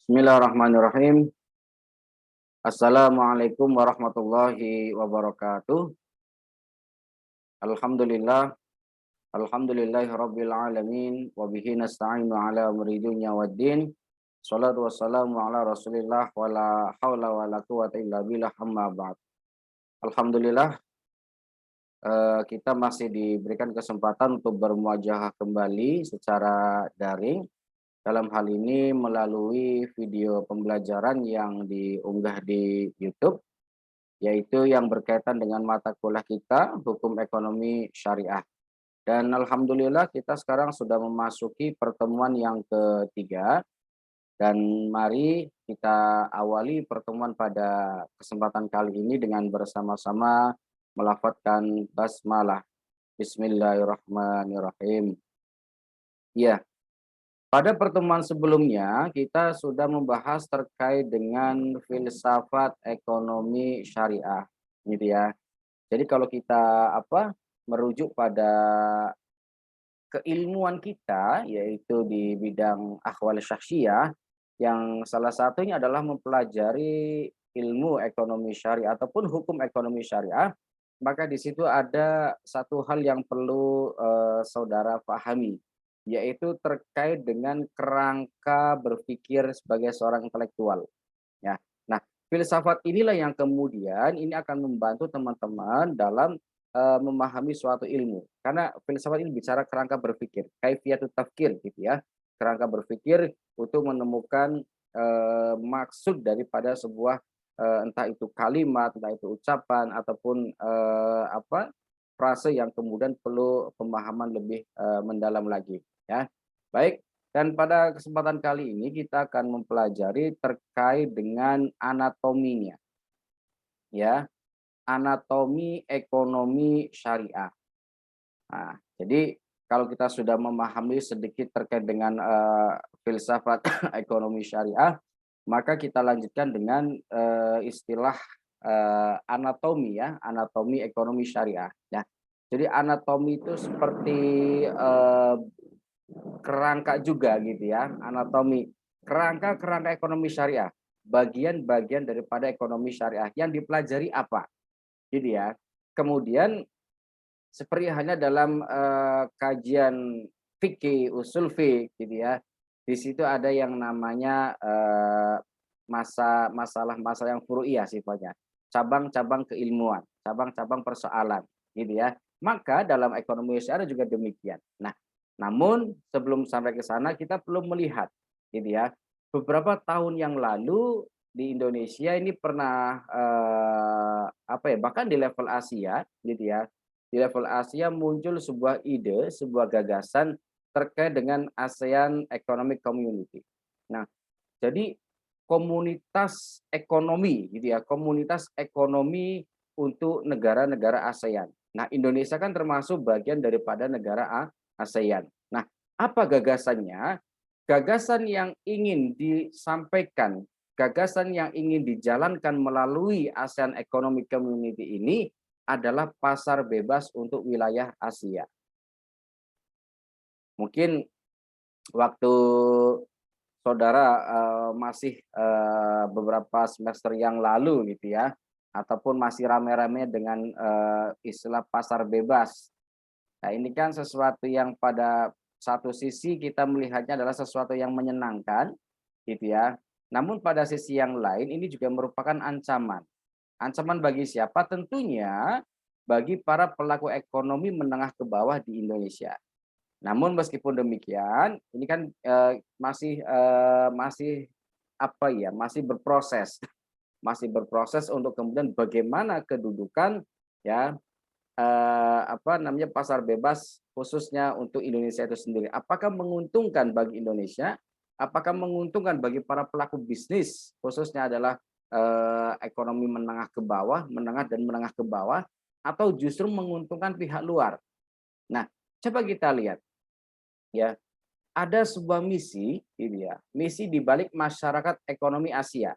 Bismillahirrahmanirrahim. Assalamualaikum warahmatullahi wabarakatuh. Alhamdulillah, alhamdulillahi rabbil alamin, wa bihi nasta'inu ala umri dunya waddin. Salatu wassalamu ala Rasulillah wa la haula wa la quwata illa billah amma ba'd. Alhamdulillah, kita masih diberikan kesempatan untuk bermuajahah kembali secara daring. Dalam hal ini melalui video pembelajaran yang diunggah di YouTube, yaitu yang berkaitan dengan mata kuliah kita, Hukum Ekonomi Syariah. Dan alhamdulillah kita sekarang sudah memasuki pertemuan yang ketiga. Dan mari kita awali pertemuan pada kesempatan kali ini dengan bersama-sama melafadzkan basmalah. Bismillahirrahmanirrahim. Ya, pada pertemuan sebelumnya kita sudah membahas terkait dengan filsafat ekonomi syariah, gitu ya. Jadi kalau kita merujuk pada keilmuan kita, yaitu di bidang akhwal syakhsiyah, yang salah satunya adalah mempelajari ilmu ekonomi syariah ataupun hukum ekonomi syariah, maka di situ ada satu hal yang perlu saudara pahami, yaitu terkait dengan kerangka berpikir sebagai seorang intelektual. Ya, nah filsafat inilah yang kemudian ini akan membantu teman-teman dalam memahami suatu ilmu. Karena filsafat ini bicara kerangka berpikir, kaifiyatut tafkir gitu ya. Kerangka berpikir untuk menemukan maksud daripada sebuah entah itu kalimat, entah itu ucapan ataupun frase yang kemudian perlu pemahaman lebih mendalam lagi ya. Baik, dan pada kesempatan kali ini kita akan mempelajari terkait dengan anatominya ya. Anatomi ekonomi syariah. Nah, jadi kalau kita sudah memahami sedikit terkait dengan filsafat ekonomi syariah, maka kita lanjutkan dengan istilah anatomi ya, anatomi ekonomi syariah. Ya, jadi anatomi itu seperti kerangka juga gitu ya, anatomi kerangka ekonomi syariah, bagian-bagian daripada ekonomi syariah yang dipelajari apa, gitu ya. Kemudian seperti halnya dalam kajian fikih, usul fikih gitu ya. Di situ ada yang namanya masalah-masalah yang furu'iyah sifatnya. Cabang-cabang keilmuan, cabang-cabang persoalan gitu ya. Maka dalam ekonomi syariah juga demikian. Nah, namun sebelum sampai ke sana kita perlu melihat gitu ya. Beberapa tahun yang lalu di Indonesia ini pernah bahkan di level Asia gitu ya, di level Asia muncul sebuah ide, sebuah gagasan terkait dengan ASEAN Economic Community. Nah, jadi komunitas ekonomi gitu ya, komunitas ekonomi untuk negara-negara ASEAN. Nah, Indonesia kan termasuk bagian daripada negara ASEAN. Nah, apa gagasannya? Gagasan yang ingin disampaikan, gagasan yang ingin dijalankan melalui ASEAN Economic Community ini adalah pasar bebas untuk wilayah Asia. Mungkin waktu saudara masih beberapa semester yang lalu gitu ya, ataupun masih rame-rame dengan istilah pasar bebas. Nah, ini kan sesuatu yang pada satu sisi kita melihatnya adalah sesuatu yang menyenangkan gitu ya. Namun pada sisi yang lain ini juga merupakan ancaman. Ancaman bagi siapa? Tentunya bagi para pelaku ekonomi menengah ke bawah di Indonesia. Namun meskipun demikian, ini kan masih masih berproses, masih berproses untuk kemudian bagaimana kedudukan ya pasar bebas khususnya untuk Indonesia itu sendiri. Apakah menguntungkan bagi Indonesia? Apakah menguntungkan bagi para pelaku bisnis khususnya adalah ekonomi menengah ke bawah, menengah dan menengah ke bawah, atau justru menguntungkan pihak luar? Nah, coba kita lihat ya. Ada sebuah misi, gitu ya. Misi di balik masyarakat ekonomi Asia.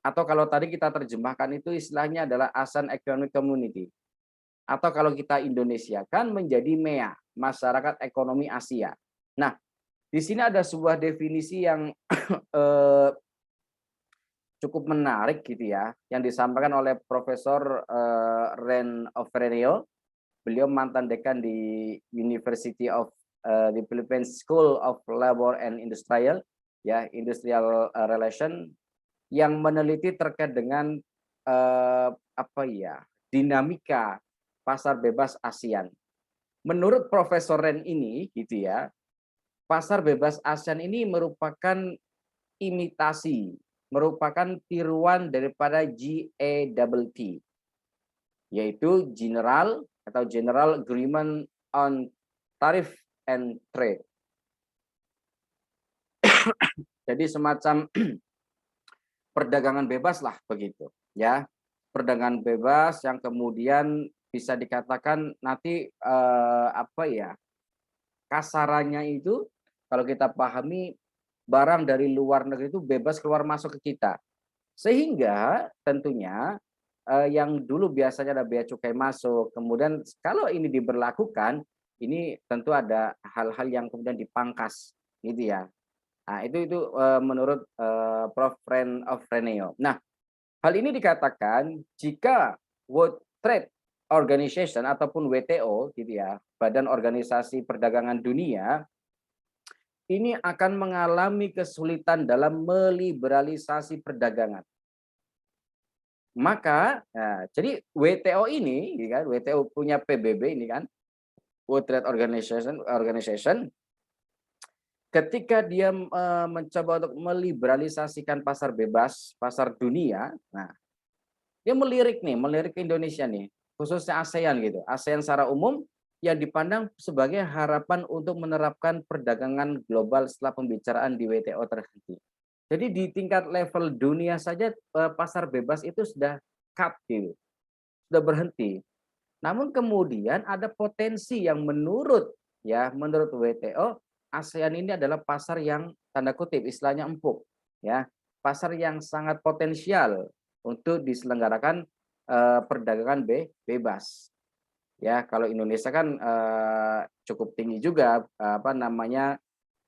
Atau kalau tadi kita terjemahkan itu istilahnya adalah ASEAN Economic Community. Atau kalau kita Indonesia kan menjadi MEA, Masyarakat Ekonomi Asia. Nah, Di sini ada sebuah definisi yang eh, cukup menarik gitu ya, yang disampaikan oleh Profesor Ren Ofrenio. Beliau mantan dekan di University of the Philippines School of Labor and Industrial, ya, Industrial Relation, yang meneliti terkait dengan apa ya, dinamika pasar bebas ASEAN. Menurut Profesor Ren ini, gitu ya, pasar bebas ASEAN ini merupakan imitasi, merupakan tiruan daripada GATT, yaitu General Agreement on Tariff and Trade. Jadi semacam perdagangan bebas lah begitu, ya. Perdagangan bebas yang kemudian bisa dikatakan nanti apa ya, kasarannya itu kalau kita pahami barang dari luar negeri itu bebas keluar masuk ke kita. Sehingga tentunya yang dulu biasanya ada bea cukai masuk, kemudian kalau ini diberlakukan, ini tentu ada hal-hal yang kemudian dipangkas, gitu ya. Nah, itu menurut Prof. Ren Ofreneo. Nah, hal ini dikatakan jika World Trade Organization ataupun WTO, gitu ya, Badan Organisasi Perdagangan Dunia, ini akan mengalami kesulitan dalam meliberalisasi perdagangan. Maka, nah, jadi WTO ini, kan, WTO punya PBB ini kan, World Trade Organization, ketika dia mencoba untuk meliberalisasikan pasar bebas, pasar dunia, nah, dia melirik ke Indonesia nih, khususnya ASEAN gitu. ASEAN secara umum yang dipandang sebagai harapan untuk menerapkan perdagangan global setelah pembicaraan di WTO terhenti. Jadi di tingkat level dunia saja pasar bebas itu sudah cut gitu, sudah berhenti. Namun kemudian ada potensi yang menurut WTO, ASEAN ini adalah pasar yang tanda kutip istilahnya empuk, ya, pasar yang sangat potensial untuk diselenggarakan perdagangan bebas. Ya, kalau Indonesia kan cukup tinggi juga apa namanya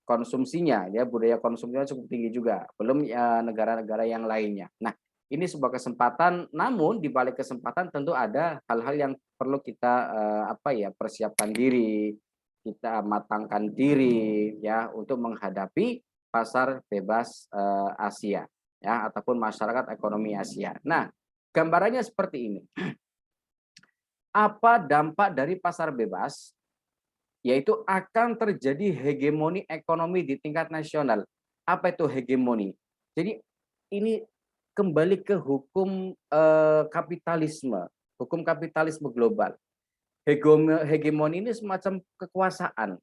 konsumsinya, ya, budaya konsumsinya cukup tinggi juga, belum negara-negara yang lainnya. Nah, ini sebuah kesempatan, namun di balik kesempatan tentu ada hal-hal yang perlu kita apa ya, persiapkan diri, kita matangkan diri ya untuk menghadapi pasar bebas Asia, ya, ataupun masyarakat ekonomi Asia. Nah, gambarannya seperti ini. Apa dampak dari pasar bebas? Yaitu akan terjadi hegemoni ekonomi di tingkat nasional. Apa itu hegemoni? Jadi ini kembali ke hukum hukum kapitalisme global. Hegemoni ini semacam kekuasaan.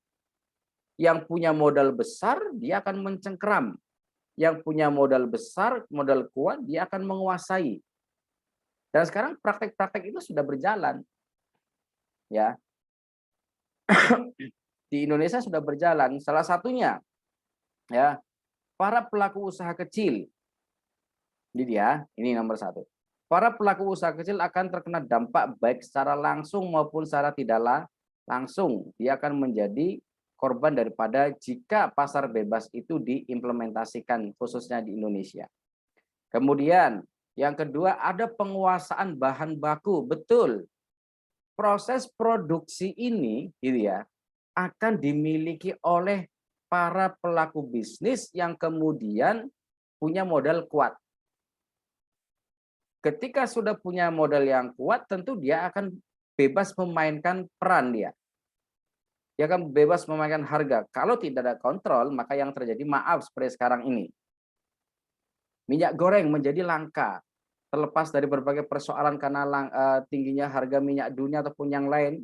Yang punya modal besar dia akan mencengkeram. Yang punya modal besar, modal kuat dia akan menguasai. Dan sekarang praktek-praktek itu sudah berjalan, ya. Di Indonesia sudah berjalan. Salah satunya, ya, para pelaku usaha kecil. Jadi dia, ini nomor satu. Para pelaku usaha kecil akan terkena dampak baik secara langsung maupun secara tidak langsung. Dia akan menjadi korban daripada jika pasar bebas itu diimplementasikan khususnya di Indonesia. Kemudian yang kedua ada penguasaan bahan baku. Betul. Proses produksi ini gitu ya akan dimiliki oleh para pelaku bisnis yang kemudian punya modal kuat. Ketika sudah punya modal yang kuat, tentu dia akan bebas memainkan peran dia. Dia akan bebas memainkan harga. Kalau tidak ada kontrol, maka yang terjadi maaf seperti sekarang ini. Minyak goreng menjadi langka. Terlepas dari berbagai persoalan karena tingginya harga minyak dunia ataupun yang lain,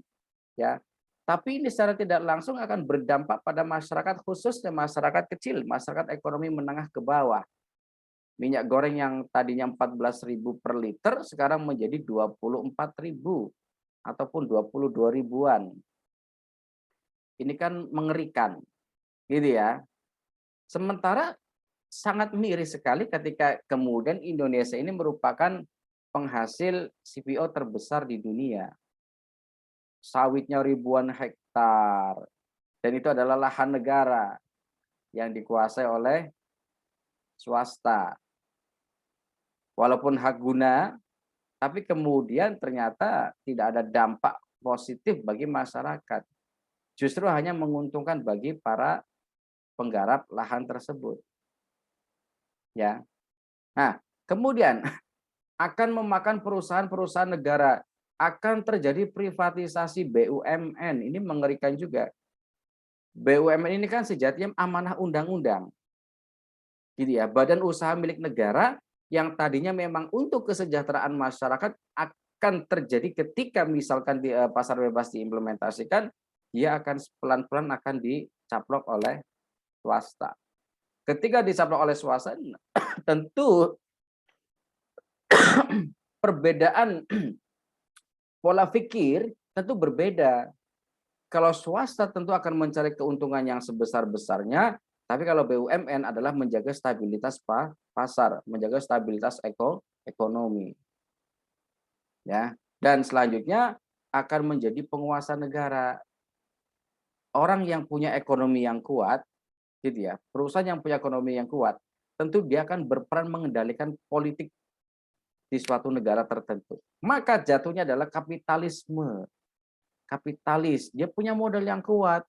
ya. Tapi ini secara tidak langsung akan berdampak pada masyarakat, khususnya masyarakat kecil, masyarakat ekonomi menengah ke bawah. Minyak goreng yang tadinya 14.000 per liter sekarang menjadi 24.000 ataupun 22 ribuan. Ini kan mengerikan, gitu ya. Sementara sangat miris sekali ketika kemudian Indonesia ini merupakan penghasil CPO terbesar di dunia. Sawitnya ribuan hektar, dan itu adalah lahan negara. yang dikuasai oleh swasta. Walaupun hak guna, tapi kemudian ternyata tidak ada dampak positif bagi masyarakat. Justru hanya menguntungkan bagi para penggarap lahan tersebut. Ya. Nah, kemudian akan memakan perusahaan-perusahaan negara, akan terjadi privatisasi BUMN. Ini mengerikan juga. BUMN ini kan sejatinya amanah undang-undang. Gitu ya, badan usaha milik negara yang tadinya memang untuk kesejahteraan masyarakat akan terjadi ketika misalkan di pasar bebas diimplementasikan, dia akan pelan-pelan akan dicaplok oleh swasta. Ketika dicaplok oleh swasta, tentu perbedaan pola pikir tentu berbeda. Kalau swasta tentu akan mencari keuntungan yang sebesar-besarnya, tapi kalau BUMN adalah menjaga stabilitas pasar, menjaga stabilitas ekonomi. Ya. Dan selanjutnya akan menjadi penguasa negara. Orang yang punya ekonomi yang kuat, gitu ya, perusahaan yang punya ekonomi yang kuat, tentu dia akan berperan mengendalikan politik di suatu negara tertentu. Maka jatuhnya adalah kapitalisme. Kapitalis, dia punya modal yang kuat.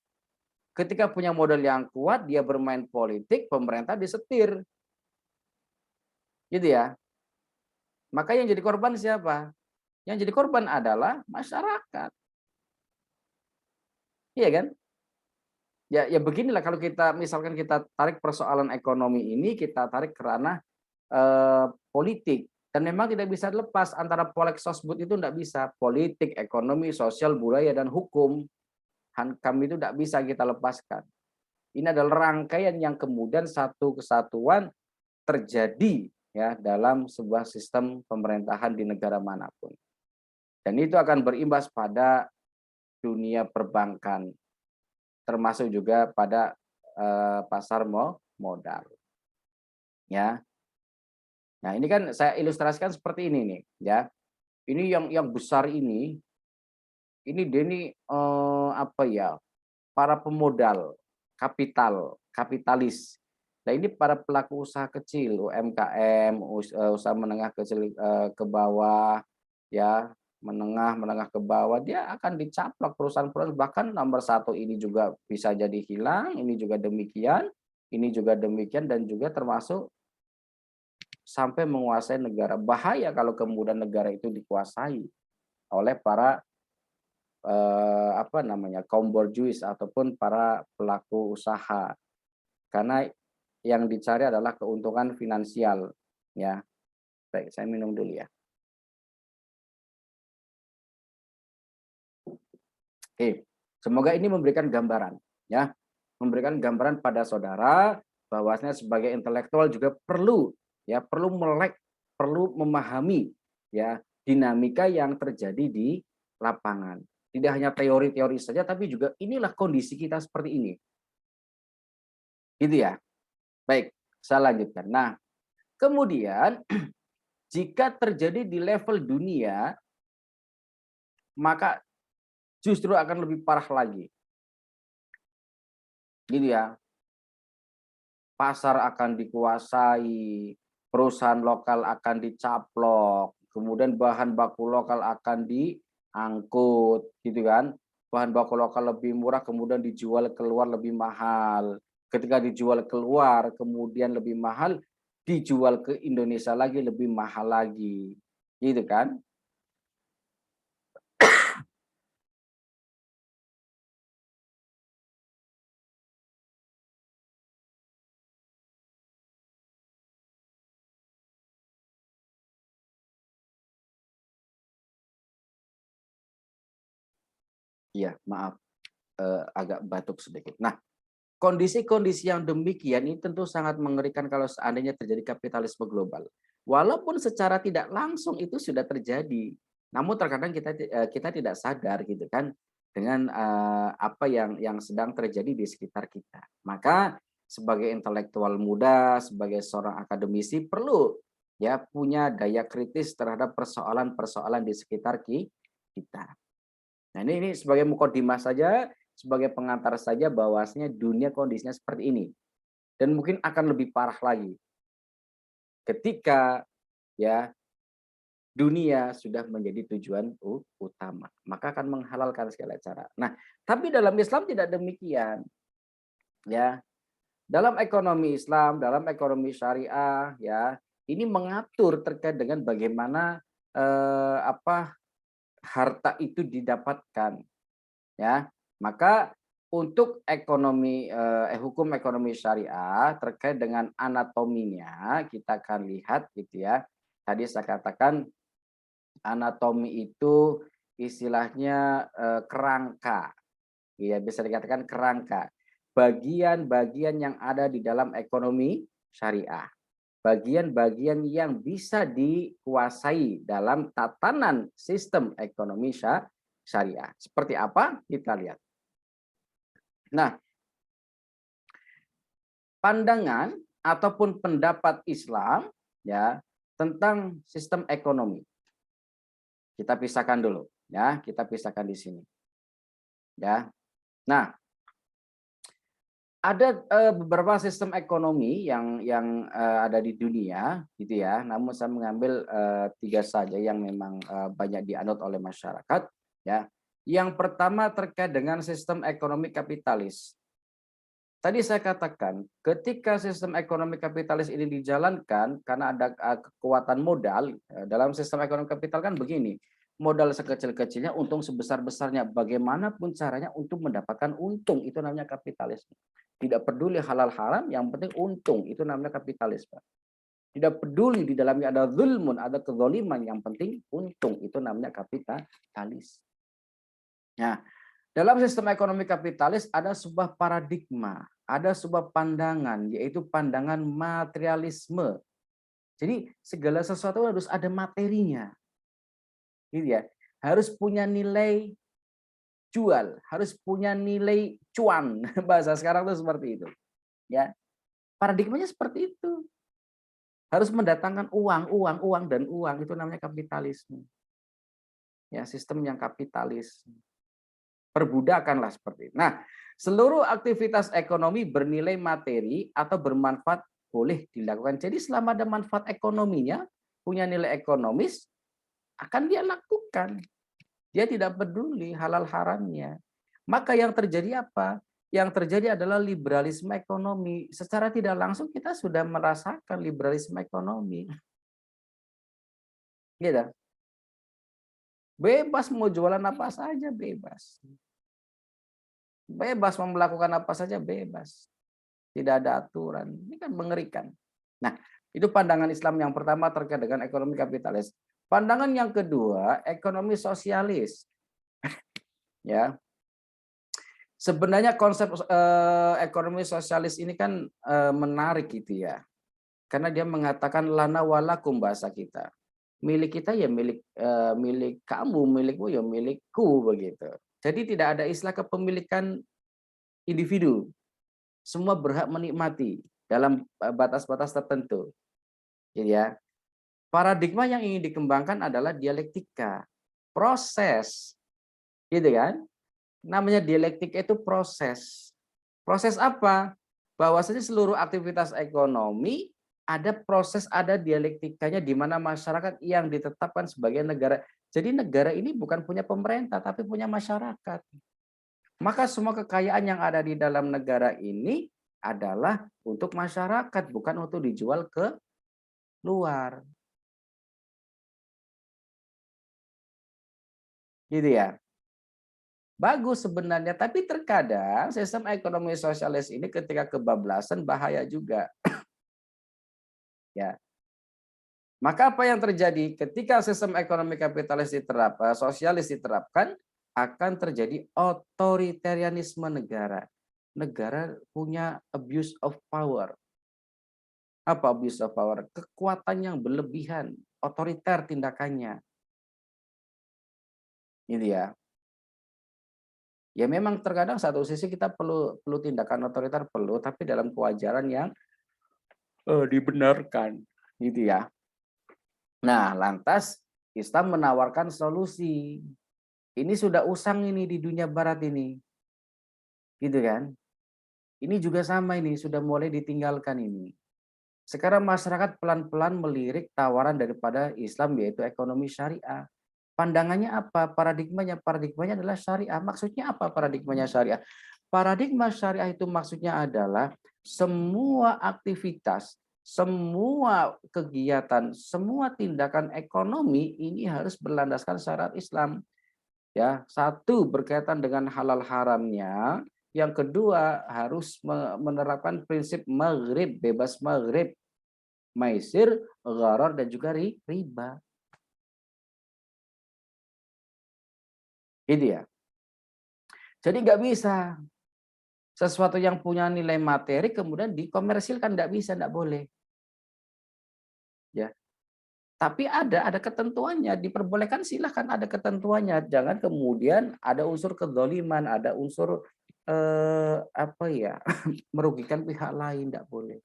Ketika punya modal yang kuat, dia bermain politik, pemerintah disetir. Gitu ya. Maka yang jadi korban siapa? Yang jadi korban adalah masyarakat. Iya kan? Ya beginilah kalau kita misalkan kita tarik persoalan ekonomi ini, kita tarik ke ranah politik. Dan memang tidak bisa lepas antara polek sosbud itu tidak bisa. Politik, ekonomi, sosial, budaya, dan hukum. Hankam itu tidak bisa kita lepaskan. Ini adalah rangkaian yang kemudian satu kesatuan terjadi ya dalam sebuah sistem pemerintahan di negara manapun. Dan itu akan berimbas pada dunia perbankan, termasuk juga pada pasar modal. Ya. Nah, ini kan saya ilustrasikan seperti ini nih, ya. Ini yang besar ini dia ini apa ya? Para pemodal, kapitalis. Nah, ini para pelaku usaha kecil, UMKM, usaha menengah kecil ke bawah, ya, menengah ke bawah, dia akan dicaplok perusahaan-perusahaan, bahkan nomor satu ini juga bisa jadi hilang, ini juga demikian, dan juga termasuk sampai menguasai negara. Bahaya kalau kemudian negara itu dikuasai oleh para apa namanya, kaum borjuis ataupun para pelaku usaha. Karena yang dicari adalah keuntungan finansial, ya. Baik, saya minum dulu ya. Oke, semoga ini memberikan gambaran, ya. Memberikan gambaran pada saudara bahwasanya sebagai intelektual juga perlu, ya, perlu melek, perlu memahami, ya, dinamika yang terjadi di lapangan. Tidak hanya teori-teori saja, tapi juga inilah kondisi kita seperti ini. Gitu ya. Baik, saya lanjutkan. Nah, kemudian jika terjadi di level dunia, maka justru akan lebih parah lagi. Gitu ya. Pasar akan dikuasai, perusahaan lokal akan dicaplok, kemudian bahan baku lokal akan diangkut, gitu kan. Bahan baku lokal lebih murah, kemudian dijual keluar lebih mahal. Ketika dijual keluar, kemudian lebih mahal, dijual ke Indonesia lagi lebih mahal lagi. Gitu kan. Iya, maaf, agak batuk sedikit. Nah, kondisi-kondisi yang demikian ini tentu sangat mengerikan kalau seandainya terjadi kapitalisme global. Walaupun secara tidak langsung itu sudah terjadi, namun terkadang kita tidak sadar gitu kan dengan apa yang sedang terjadi di sekitar kita. Maka sebagai intelektual muda, sebagai seorang akademisi perlu ya punya daya kritis terhadap persoalan-persoalan di sekitar kita. Nah, ini sebagai mukadimah saja, sebagai pengantar saja bahwasanya dunia kondisinya seperti ini. dan mungkin akan lebih parah lagi ketika ya dunia sudah menjadi tujuan utama, maka akan menghalalkan segala cara. Nah, tapi dalam Islam tidak demikian, ya. Dalam ekonomi Islam, dalam ekonomi syariah, ya, ini mengatur terkait dengan bagaimana harta itu didapatkan, ya. Maka untuk ekonomi hukum ekonomi syariah terkait dengan anatominya kita akan lihat gitu ya. Tadi saya katakan anatomi itu istilahnya kerangka, ya bisa dikatakan kerangka. Bagian-bagian yang ada di dalam ekonomi syariah. Bagian-bagian yang bisa dikuasai dalam tatanan sistem ekonomi syariah. Seperti apa? Kita lihat. Nah, pandangan ataupun pendapat Islam ya tentang sistem ekonomi. Kita pisahkan dulu ya, kita pisahkan di sini. Ya. Nah, ada beberapa sistem ekonomi yang ada di dunia gitu ya. Namun saya mengambil 3 saja yang memang banyak dianut oleh masyarakat ya. Yang pertama terkait dengan sistem ekonomi kapitalis. Tadi saya katakan, ketika sistem ekonomi kapitalis ini dijalankan karena ada kekuatan modal, dalam sistem ekonomi kapital kan begini, modal sekecil-kecilnya, untung sebesar-besarnya, bagaimanapun caranya untuk mendapatkan untung, itu namanya kapitalisme. Tidak peduli halal haram, yang penting untung, itu namanya kapitalisme. Tidak peduli di dalamnya ada zulmun, ada kezaliman, yang penting untung, itu namanya kapitalis. Nah, dalam sistem ekonomi kapitalis ada sebuah paradigma, ada sebuah pandangan, yaitu pandangan materialisme. Jadi segala sesuatu harus ada materinya, gitu ya. Harus punya nilai jual, harus punya nilai cuan. Bahasa sekarang itu seperti itu, ya. Paradigmanya seperti itu. Harus mendatangkan uang, uang, uang dan uang, itu namanya kapitalisme. Ya, sistem yang kapitalis. Perbudakanlah seperti itu. Nah, seluruh aktivitas ekonomi bernilai materi atau bermanfaat boleh dilakukan. Jadi selama ada manfaat ekonominya, punya nilai ekonomis, akan dia lakukan. Dia tidak peduli halal haramnya. Maka yang terjadi apa? Yang terjadi adalah liberalisme ekonomi. Secara tidak langsung kita sudah merasakan liberalisme ekonomi. Gitu. Bebas mau jualan apa saja, bebas. Bebas mau melakukan apa saja, bebas. Tidak ada aturan. Ini kan mengerikan. Nah, itu pandangan Islam yang pertama terkait dengan ekonomi kapitalis. Pandangan yang kedua, ekonomi sosialis. Ya. Sebenarnya konsep ekonomi sosialis ini kan menarik gitu ya. Karena dia mengatakan lana walakum bahasa kita. Milik kita ya milik kamu, milikmu ya milikku begitu. Jadi tidak ada istilah kepemilikan individu. Semua berhak menikmati dalam batas-batas tertentu. Gitu ya. Paradigma yang ingin dikembangkan adalah dialektika, proses. Gitu kan? Namanya dialektika itu proses. Proses apa? Bahwasanya seluruh aktivitas ekonomi ada proses, ada dialektikanya di mana masyarakat yang ditetapkan sebagai negara. Jadi negara ini bukan punya pemerintah tapi punya masyarakat. Maka semua kekayaan yang ada di dalam negara ini adalah untuk masyarakat, bukan untuk dijual ke luar. Gitu ya. Bagus sebenarnya, tapi terkadang sistem ekonomi sosialis ini ketika kebablasan bahaya juga. Ya. Maka apa yang terjadi ketika sistem ekonomi kapitalis sosialis diterapkan, akan terjadi otoritarianisme negara. Negara punya abuse of power. Apa abuse of power? Kekuatan yang berlebihan, otoriter tindakannya. Gitu ya. Ya memang terkadang satu sisi kita perlu tindakan otoriter perlu, tapi dalam kewajaran yang dibenarkan, gitu ya. Nah, lantas Islam menawarkan solusi. Ini sudah usang ini di dunia barat ini. Gitu kan? Ini juga sama ini, sudah mulai ditinggalkan ini. Sekarang masyarakat pelan-pelan melirik tawaran daripada Islam yaitu ekonomi syariah. Pandangannya apa? Paradigmanya? Paradigmanya adalah syariah. Maksudnya apa paradigmanya syariah? Paradigma syariah itu maksudnya adalah semua aktivitas, semua kegiatan, semua tindakan ekonomi ini harus berlandaskan syariat Islam. Ya, satu berkaitan dengan halal haramnya, yang kedua harus menerapkan prinsip maghrib, bebas maghrib, maisir, gharar dan juga riba. Gitu ya. Jadi nggak bisa sesuatu yang punya nilai materi kemudian dikomersilkan, nggak bisa, nggak boleh. Ya. Tapi ada ketentuannya, diperbolehkan silahkan ada ketentuannya. Jangan kemudian ada unsur kezaliman, ada unsur apa ya, merugikan pihak lain, tidak boleh.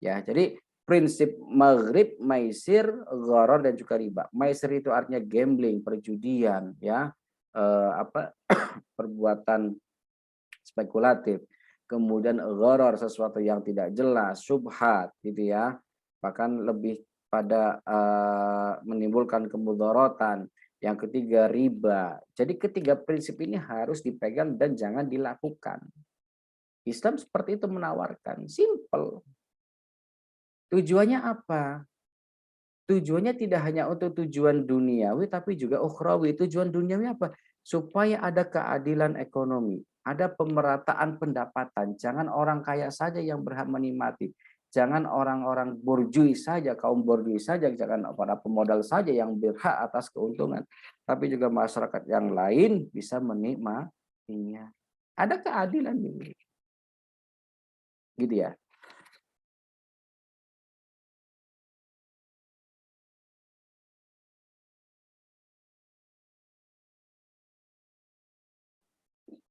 Ya, jadi prinsip maghrib, maisir, gharar dan juga riba. Maisir itu artinya gambling, perjudian, ya, apa perbuatan spekulatif. Kemudian gharar sesuatu yang tidak jelas, syubhat, gitu ya. Bahkan lebih pada menimbulkan kemudaratan. Yang ketiga riba. Jadi ketiga prinsip ini harus dipegang dan jangan dilakukan. Islam seperti itu menawarkan, simple. Tujuannya apa? Tujuannya tidak hanya untuk tujuan duniawi, tapi juga ukhrawi. Tujuan duniawi apa? Supaya ada keadilan ekonomi, ada pemerataan pendapatan. Jangan orang kaya saja yang berhak menikmati. Jangan orang-orang borjuis saja, kaum borjuis saja, jangan para pemodal saja yang berhak atas keuntungan. Tapi juga masyarakat yang lain bisa menikmatinya. Ada keadilan ini. Gitu ya.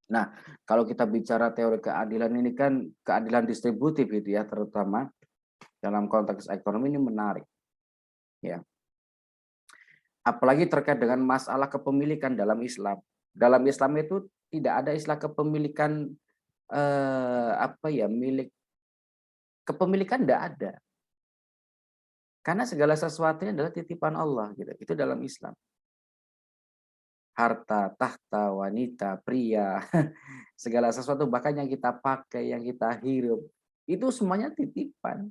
Nah, kalau kita bicara teori keadilan ini kan keadilan distributif itu ya, terutama dalam konteks ekonomi ini menarik. Ya, apalagi terkait dengan masalah kepemilikan dalam Islam. Dalam Islam itu tidak ada istilah kepemilikan apa ya, milik kepemilikan tidak ada. Karena segala sesuatunya adalah titipan Allah gitu. Itu dalam Islam. Harta, tahta, wanita, pria, segala sesuatu bahkan yang kita pakai, yang kita hirup, itu semuanya titipan.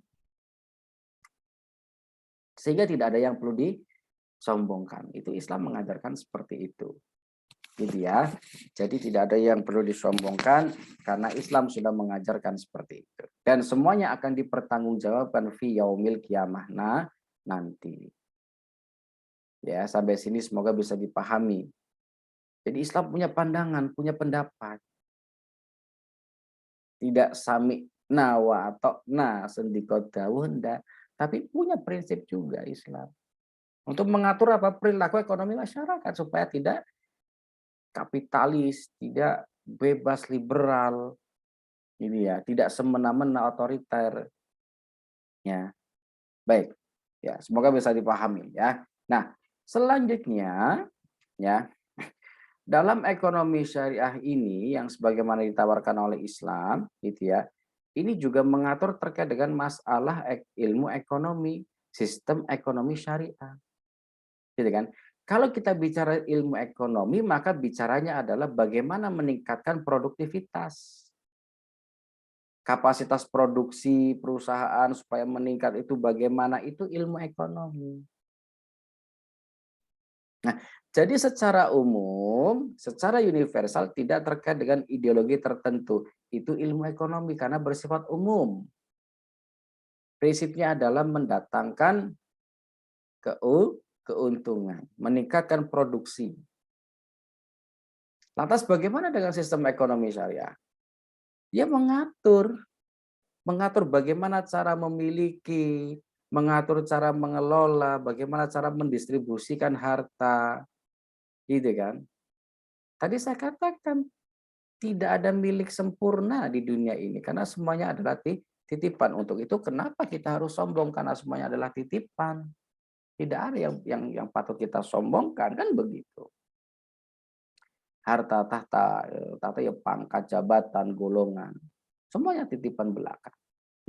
Sehingga tidak ada yang perlu disombongkan. Itu Islam mengajarkan seperti itu. Gitu ya. Jadi tidak ada yang perlu disombongkan karena Islam sudah mengajarkan seperti itu. Dan semuanya akan dipertanggungjawabkan fi yaumil qiyamah. Nah, nanti. Ya, sampai sini semoga bisa dipahami. Jadi Islam punya pandangan, punya pendapat. Tidak sami'na wa ata'na sendikot dawunda, tapi punya prinsip juga Islam. Untuk mengatur apa perilaku ekonomi masyarakat supaya tidak kapitalis, tidak bebas liberal, ini ya, tidak semena-mena otoriter. Ya, baik. Ya, semoga bisa dipahami ya. Nah, selanjutnya ya, dalam ekonomi syariah ini yang sebagaimana ditawarkan oleh Islam, gitu ya, ini juga mengatur terkait dengan masalah ilmu ekonomi, sistem ekonomi syariah. Gitu kan? Kalau kita bicara ilmu ekonomi, maka bicaranya adalah bagaimana meningkatkan produktivitas. Kapasitas produksi perusahaan supaya meningkat itu bagaimana, itu ilmu ekonomi. Nah, jadi secara umum, secara universal tidak terkait dengan ideologi tertentu. Itu ilmu ekonomi karena bersifat umum. Prinsipnya adalah mendatangkan keuntungan, meningkatkan produksi. Lantas bagaimana dengan sistem ekonomi syariah? Dia mengatur bagaimana cara memiliki, mengatur cara mengelola, bagaimana cara mendistribusikan harta, gitu kan? Tadi saya katakan tidak ada milik sempurna di dunia ini karena semuanya adalah titipan. Untuk itu kenapa kita harus sombong karena semuanya adalah titipan? Tidak ada yang patut kita sombongkan kan begitu. Harta tahta, tahta ya pangkat, jabatan, golongan. Semuanya titipan belaka.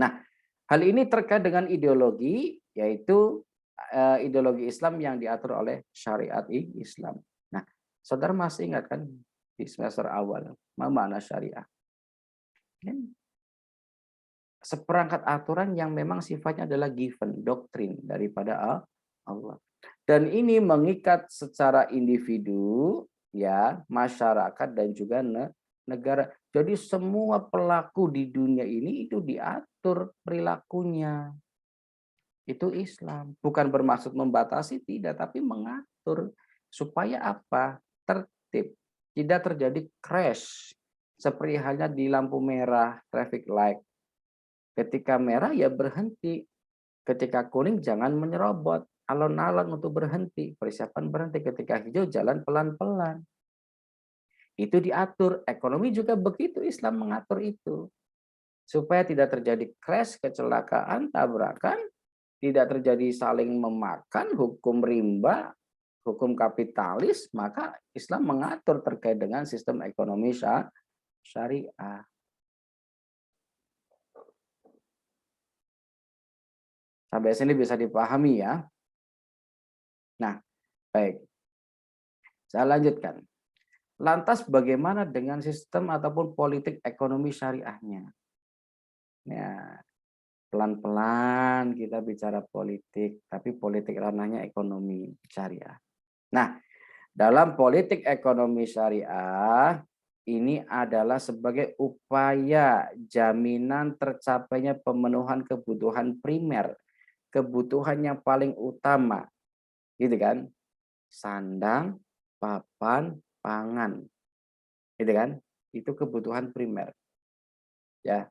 Nah, hal ini terkait dengan ideologi, yaitu ideologi Islam yang diatur oleh syariat Islam. Nah, saudara masih ingat kan di semester awal, mana syariah? Kan seperangkat aturan yang memang sifatnya adalah given, doktrin daripada Allah. Dan ini mengikat secara individu, ya, masyarakat dan juga negara. Jadi semua pelaku di dunia ini itu diatur perilakunya. Itu Islam. Bukan bermaksud membatasi, tidak, tapi mengatur. Supaya apa? Tertib. Tidak terjadi crash. Seperti halnya di lampu merah, traffic light. Ketika merah ya berhenti. Ketika kuning jangan menyerobot. Alon-alon untuk berhenti. Persiapan berhenti. Ketika hijau jalan pelan-pelan. Itu diatur. Ekonomi juga begitu, Islam mengatur itu. Supaya tidak terjadi crash, kecelakaan, tabrakan. Tidak terjadi saling memakan, hukum rimba, hukum kapitalis, maka Islam mengatur terkait dengan sistem ekonomi syariah. Sampai sini bisa dipahami ya. Nah, baik. Saya lanjutkan. Lantas bagaimana dengan sistem ataupun politik ekonomi syariahnya? Ya, pelan-pelan kita bicara politik, tapi politik ranahnya ekonomi syariah. Nah, dalam politik ekonomi syariah, ini adalah sebagai upaya jaminan tercapainya pemenuhan kebutuhan primer, kebutuhan yang paling utama, gitu kan? Sandang, papan, pangan, gitu kan? Itu kebutuhan primer. Ya,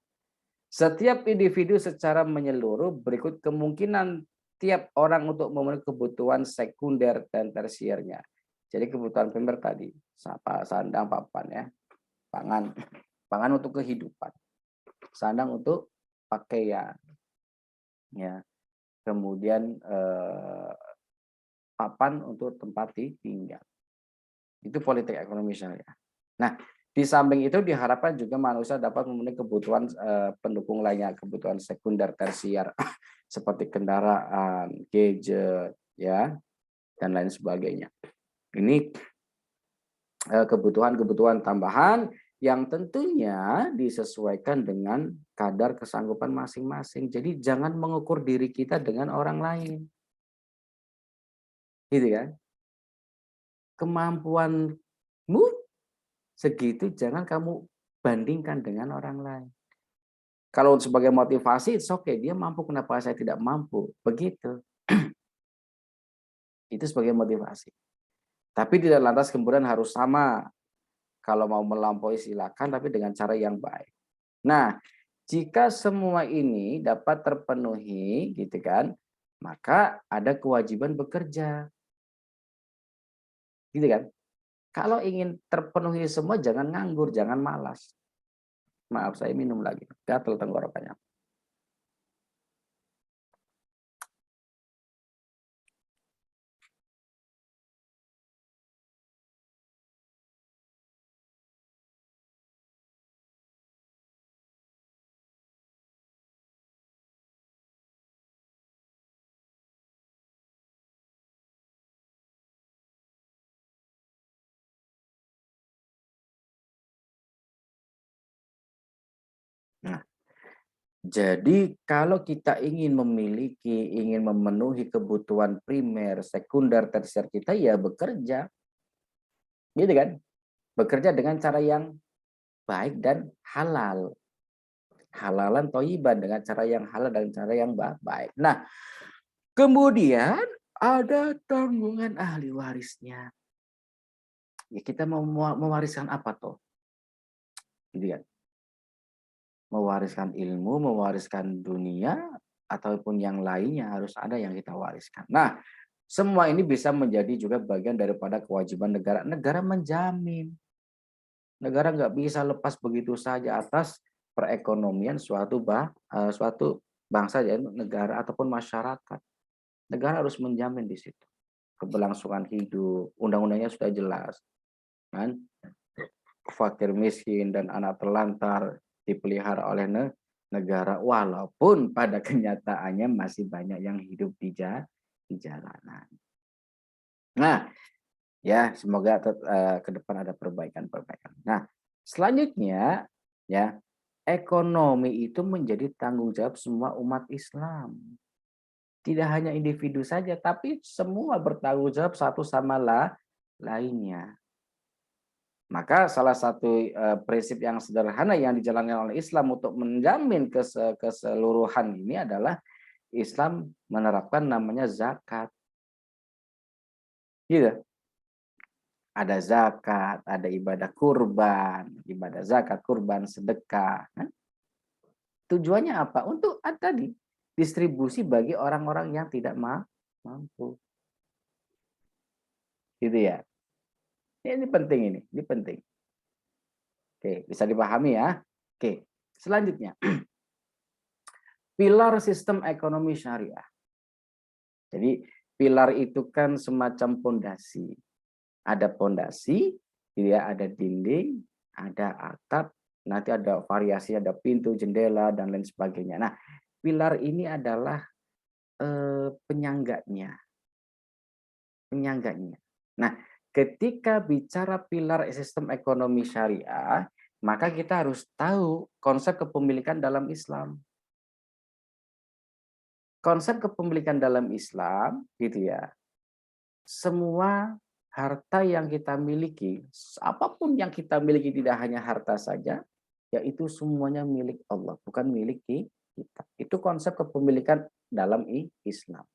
setiap individu secara menyeluruh berikut kemungkinan tiap orang untuk memenuhi kebutuhan sekunder dan tersiernya. Jadi kebutuhan primer tadi, sandang, papan ya, pangan, pangan untuk kehidupan, sandang untuk pakaian, ya, kemudian papan untuk tempat tinggal. Itu politik ekonomi syariah. Nah, di samping itu diharapkan juga manusia dapat memenuhi kebutuhan pendukung lainnya, kebutuhan sekunder tersier seperti kendaraan, gadget, ya, dan lain sebagainya. Ini kebutuhan-kebutuhan tambahan yang tentunya disesuaikan dengan kadar kesanggupan masing-masing. Jadi jangan mengukur diri kita dengan orang lain. Gitu kan? Kemampuanmu segitu, jangan kamu bandingkan dengan orang lain. Kalau sebagai motivasi, it's okay. Dia mampu, kenapa saya tidak mampu? Begitu. Itu sebagai motivasi. Tapi tidak lantas kemudian harus sama. Kalau mau melampaui silakan, tapi dengan cara yang baik. Nah, jika semua ini dapat terpenuhi, gitu kan, maka ada kewajiban bekerja. Gitu kan? Kalau ingin terpenuhi semua, jangan nganggur, jangan malas. Maaf, saya minum lagi. Gatel tenggorokannya. Nah, jadi kalau kita ingin memiliki, ingin memenuhi kebutuhan primer, sekunder, tersier kita, ya bekerja. Gitu kan? Bekerja dengan cara yang baik dan halal. Halalan toyiban, dengan cara yang halal dan cara yang baik. Nah, kemudian ada tanggungan ahli warisnya. Ya, kita mau mewariskan apa toh? Gitu kan? Mewariskan ilmu, mewariskan dunia, ataupun yang lainnya, harus ada yang kita wariskan. Nah, semua ini bisa menjadi juga bagian daripada kewajiban negara. Negara menjamin. Negara nggak bisa lepas begitu saja atas perekonomian suatu bangsa, ya, negara ataupun masyarakat. Negara harus menjamin di situ keberlangsungan hidup. Undang-undangnya sudah jelas, kan? Fakir miskin dan anak terlantar dipelihara oleh negara, walaupun pada kenyataannya masih banyak yang hidup di jalanan. Nah, ya semoga ke depan ada perbaikan-perbaikan. Nah, selanjutnya ya, ekonomi itu menjadi tanggung jawab semua umat Islam. Tidak hanya individu saja, tapi semua bertanggung jawab satu sama lainnya. Maka salah satu prinsip yang sederhana yang dijalankan oleh Islam untuk menjamin keseluruhan ini adalah Islam menerapkan namanya zakat. Gitu. Ada zakat, ada ibadah kurban, ibadah zakat, kurban, sedekah. Nah, tujuannya apa? Untuk tadi distribusi bagi orang-orang yang tidak mampu. Gitu ya. Ini penting ini penting. Oke, bisa dipahami ya. Oke, selanjutnya. Pilar sistem ekonomi syariah. Jadi, pilar itu kan semacam pondasi. Ada pondasi, ya, ada dinding, ada atap, nanti ada variasi, ada pintu, jendela, dan lain sebagainya. Nah, pilar ini adalah penyangganya. Penyangganya. Nah, ketika bicara pilar sistem ekonomi syariah, maka kita harus tahu konsep kepemilikan dalam Islam. Konsep kepemilikan dalam Islam, gitu ya, semua harta yang kita miliki, apapun yang kita miliki tidak hanya harta saja, yaitu semuanya milik Allah, bukan milik kita. Itu konsep kepemilikan dalam Islam.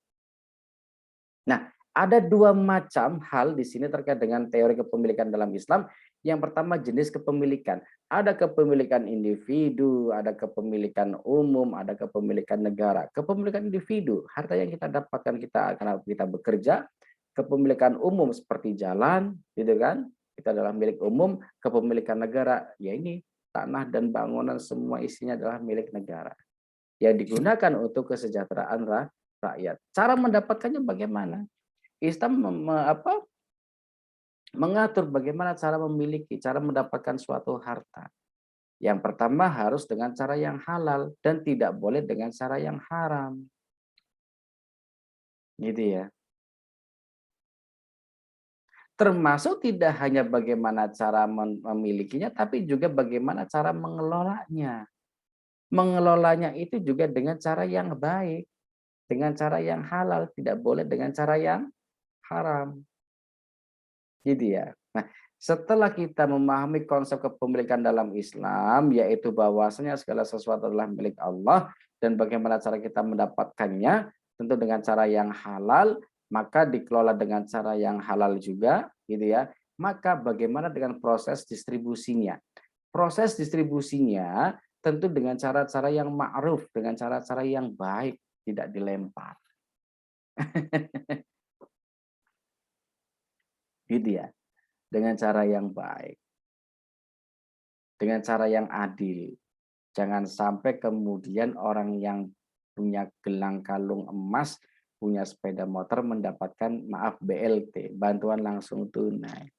Nah, ada dua macam hal di sini terkait dengan teori kepemilikan dalam Islam. Yang pertama jenis kepemilikan. Ada kepemilikan individu, ada kepemilikan umum, ada kepemilikan negara. Kepemilikan individu, harta yang kita dapatkan karena kita bekerja. Kepemilikan umum seperti jalan, gitu kan? Kita adalah milik umum. Kepemilikan negara, ya ini tanah dan bangunan semua isinya adalah milik negara. Yang digunakan untuk kesejahteraan rakyat. Cara mendapatkannya bagaimana? Islam mengatur bagaimana cara memiliki, cara mendapatkan suatu harta. Yang pertama harus dengan cara yang halal dan tidak boleh dengan cara yang haram. Gitu ya. Termasuk tidak hanya bagaimana cara memilikinya, tapi juga bagaimana cara mengelolanya. Mengelolanya itu juga dengan cara yang baik, dengan cara yang halal, tidak boleh dengan cara yang haram. Gitu ya. Nah, setelah kita memahami konsep kepemilikan dalam Islam, yaitu bahwasanya segala sesuatu adalah milik Allah dan bagaimana cara kita mendapatkannya, tentu dengan cara yang halal, maka dikelola dengan cara yang halal juga, gitu ya. Maka bagaimana dengan proses distribusinya? Proses distribusinya tentu dengan cara-cara yang ma'ruf, dengan cara-cara yang baik, tidak dilempar. Gitu ya. Dengan cara yang baik, dengan cara yang adil. Jangan sampai kemudian orang yang punya gelang kalung emas, punya sepeda motor mendapatkan maaf BLT, bantuan langsung tunai.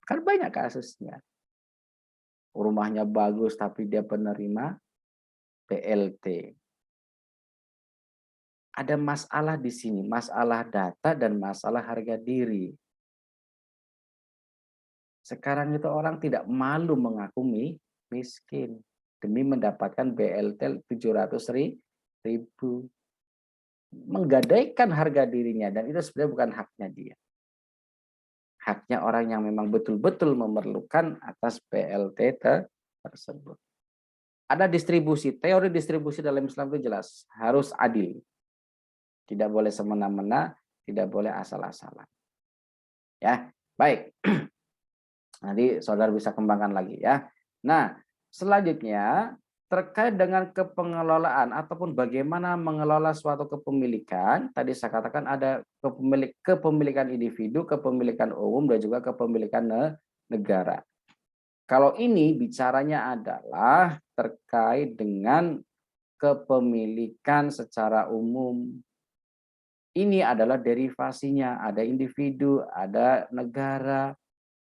Kan banyak kasusnya. Rumahnya bagus tapi dia penerima BLT. Ada masalah di sini, masalah data dan masalah harga diri. Sekarang itu orang tidak malu mengaku miskin demi mendapatkan BLT 700.000. Menggadaikan harga dirinya dan itu sebenarnya bukan haknya dia. Haknya orang yang memang betul-betul memerlukan atas BLT tersebut. Ada distribusi, teori distribusi dalam Islam itu jelas, harus adil. Tidak boleh semena-mena, tidak boleh asal-asalan. Ya, baik. Nanti saudara bisa kembangkan lagi ya. Nah, selanjutnya terkait dengan kepengelolaan ataupun bagaimana mengelola suatu kepemilikan, tadi saya katakan ada kepemilikan individu, kepemilikan umum, dan juga kepemilikan negara. Kalau ini bicaranya adalah terkait dengan kepemilikan secara umum. Ini adalah derivasinya, ada individu, ada negara,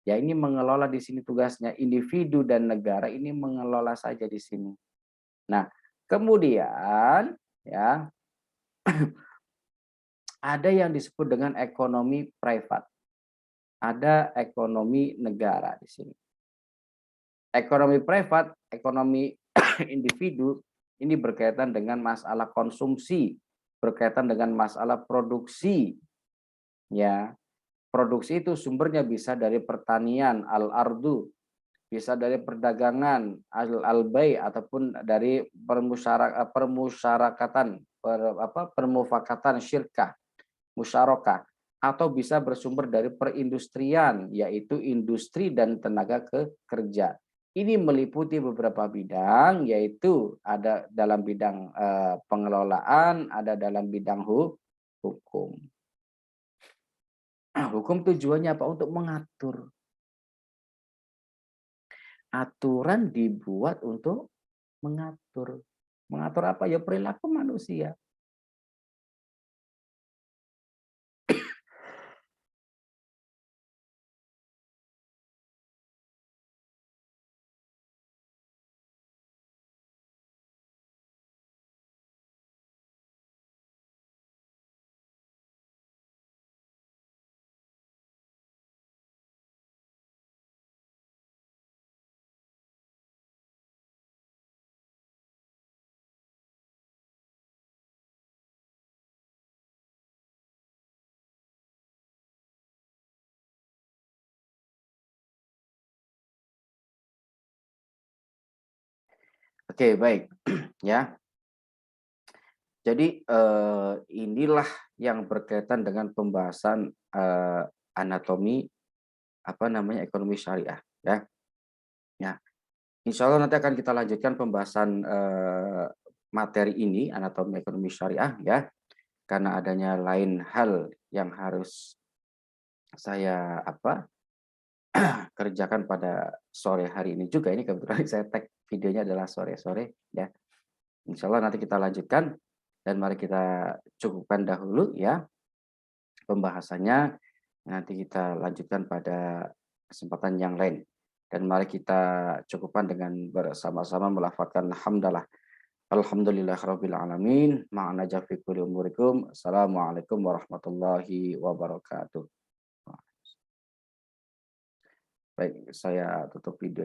Ya ini mengelola di sini tugasnya individu dan negara ini mengelola saja di sini. Nah, kemudian ya ada yang disebut dengan ekonomi privat, ada ekonomi negara di sini. Ekonomi privat, ekonomi individu ini berkaitan dengan masalah konsumsi, berkaitan dengan masalah produksi, ya. Produksi itu sumbernya bisa dari pertanian, al-ardu, bisa dari perdagangan, al-bay ataupun dari permusyarakatan, permufakatan syirkah, musyarakah, atau bisa bersumber dari perindustrian, yaitu industri dan tenaga kerja. Ini meliputi beberapa bidang, yaitu ada dalam bidang pengelolaan, ada dalam bidang hukum. Hukum tujuannya apa? Untuk mengatur. Aturan dibuat untuk mengatur. Mengatur apa? Ya perilaku manusia. Oke, baik. Ya. Jadi inilah yang berkaitan dengan pembahasan anatomi ekonomi syariah ya. Ya, insya Allah nanti akan kita lanjutkan pembahasan materi ini anatomi ekonomi syariah ya. Karena adanya lain hal yang harus saya kerjakan pada sore hari ini juga. Ini kebetulan saya tag videonya adalah sore-sore ya. Insya Allah nanti kita lanjutkan dan mari kita cukupkan dahulu ya pembahasannya. Nanti kita lanjutkan pada kesempatan yang lain. Dan mari kita cukupkan dengan bersama-sama melafalkan hamdalah. Alhamdulillahirabbil alamin. Ma'ana jafi kulli umurikum. Assalamualaikum warahmatullahi wabarakatuh. Baik, saya tutup video.